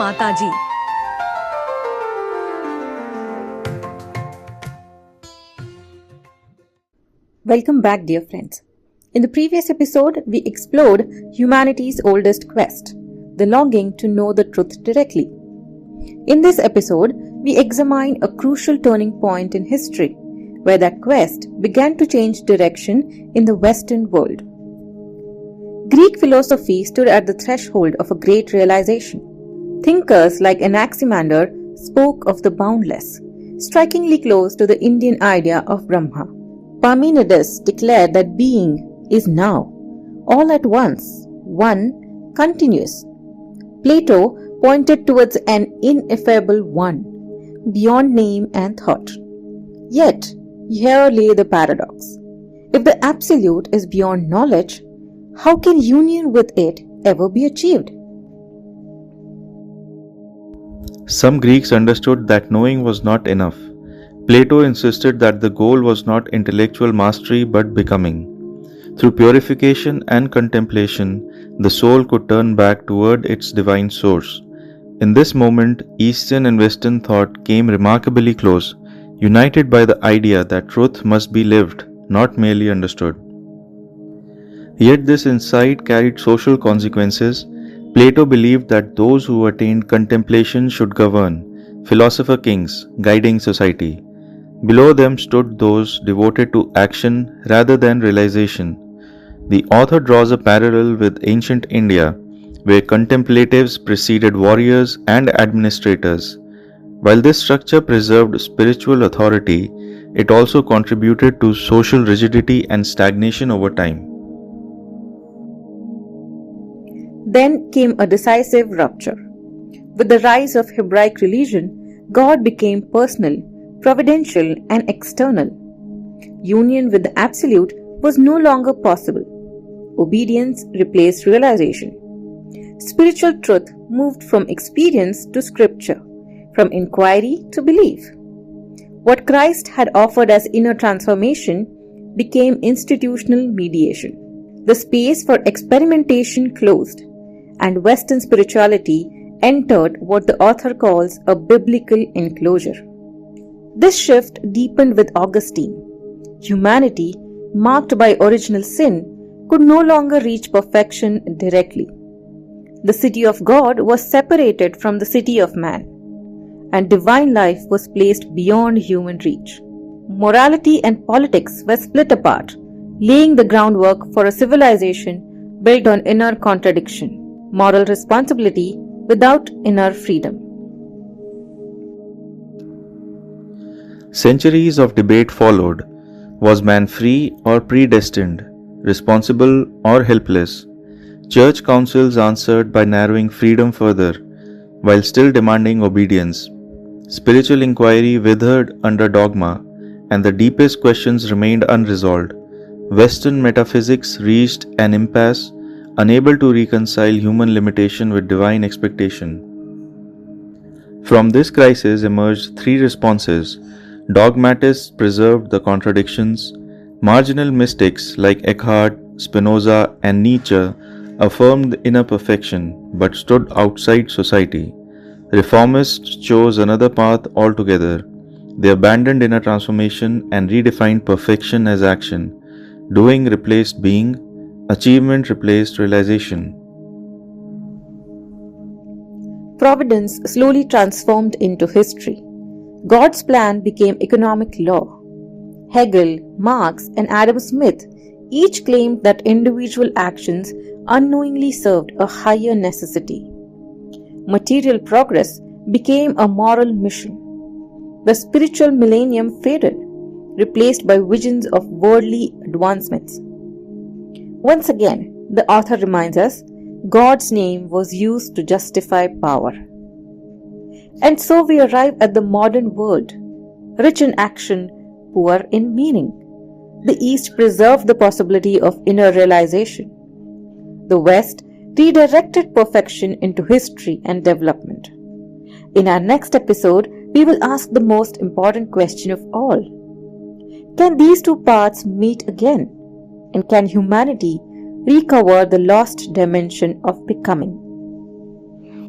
Mataji. Welcome back, dear friends. In the previous episode, we explored humanity's oldest quest, the longing to know the truth directly. In this episode, we examine a crucial turning point in history, where that quest began to change direction in the Western world. Greek philosophy stood at the threshold of a great realization. Thinkers like Anaximander spoke of the boundless, strikingly close to the Indian idea of Brahma. Parmenides declared that being is now, all at once, one, continuous. Plato pointed towards an ineffable one, beyond name and thought. Yet, here lay the paradox. If the absolute is beyond knowledge, how can union with it ever be achieved? Some Greeks understood that knowing was not enough. Plato insisted that the goal was not intellectual mastery but becoming. Through purification and contemplation, the soul could turn back toward its divine source. In this moment, Eastern and Western thought came remarkably close, united by the idea that truth must be lived, not merely understood. Yet this insight carried social consequences. Plato believed that those who attained contemplation should govern, philosopher kings, guiding society. Below them stood those devoted to action rather than realization. The author draws a parallel with ancient India, where contemplatives preceded warriors and administrators. While this structure preserved spiritual authority, it also contributed to social rigidity and stagnation over time. Then came a decisive rupture. With the rise of Hebraic religion, God became personal, providential, and external. Union with the Absolute was no longer possible. Obedience replaced realization. Spiritual truth moved from experience to scripture, from inquiry to belief. What Christ had offered as inner transformation became institutional mediation. The space for experimentation closed, and Western spirituality entered what the author calls a biblical enclosure. This shift deepened with Augustine. Humanity, marked by original sin, could no longer reach perfection directly. The city of God was separated from the city of man, and divine life was placed beyond human reach. Morality and politics were split apart, laying the groundwork for a civilization built on inner contradiction, moral responsibility without inner freedom. Centuries of debate followed. Was man free or predestined, responsible or helpless? Church councils answered by narrowing freedom further, while still demanding obedience. Spiritual inquiry withered under dogma, and the deepest questions remained unresolved. Western metaphysics reached an impasse, unable to reconcile human limitation with divine expectation. From this crisis emerged three responses. Dogmatists preserved the contradictions. Marginal mystics like Eckhart, Spinoza, and Nietzsche affirmed inner perfection but stood outside society. Reformists chose another path altogether. They abandoned inner transformation and redefined perfection as action. Doing replaced being, achievement replaced realization. Providence slowly transformed into history. God's plan became economic law. Hegel, Marx, and Adam Smith each claimed that individual actions unknowingly served a higher necessity. Material progress became a moral mission. The spiritual millennium faded, replaced by visions of worldly advancements. Once again, the author reminds us, God's name was used to justify power. And so we arrive at the modern world, rich in action, poor in meaning. The East preserved the possibility of inner realization. The West redirected perfection into history and development. In our next episode, we will ask the most important question of all. Can these two paths meet again? And can humanity recover the lost dimension of becoming?